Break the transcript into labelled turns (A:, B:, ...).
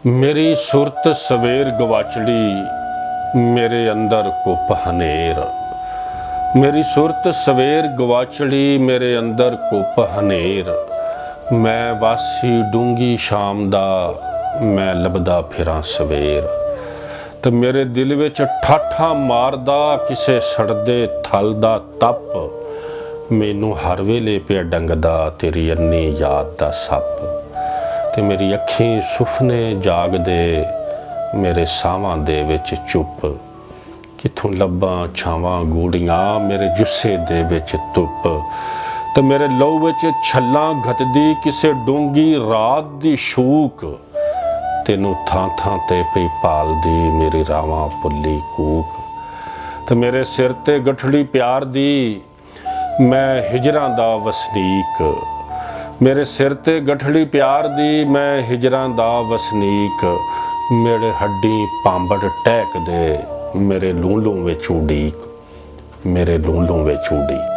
A: मेरी सुरत सवेर गवाचड़ी मेरे अंदर कुप हनेर। मेरी सुरत सवेर गवाचड़ी मेरे अंदर कुप हनेर। मैं वासी डूंगी शाम दा मैं लभदा फिरां सवेर। ते मेरे दिल विच ठाठा मारदा किसे सड़दे थल दा तप। मैनू हर वेले पिया डंगदा तेरी अन्नी याद दा सप। ते मेरी अखीं सुफने जागदे मेरे सावां दे विच चुप। किथों लब्बां छावां गूड़ियां मेरे जुस्से दे विच धुप। ते मेरे लहू विच छल्लां घटदी किसे डूंगी रात दी शूक। तेनू थां थां ते पई पालदी मेरी रावां पुल्ली कूक। ते मेरे सिर ते गठड़ी प्यार दी मैं हिजरां दा वसनीक। मेरे सिर ते गठड़ी प्यार दी मैं हिजरां दा वसनीक। मेरे हड्डी पांबड़ टहक दे मेरे लूं लूं विच उड़ीक। मेरे लूं लूं विच उड़ीक।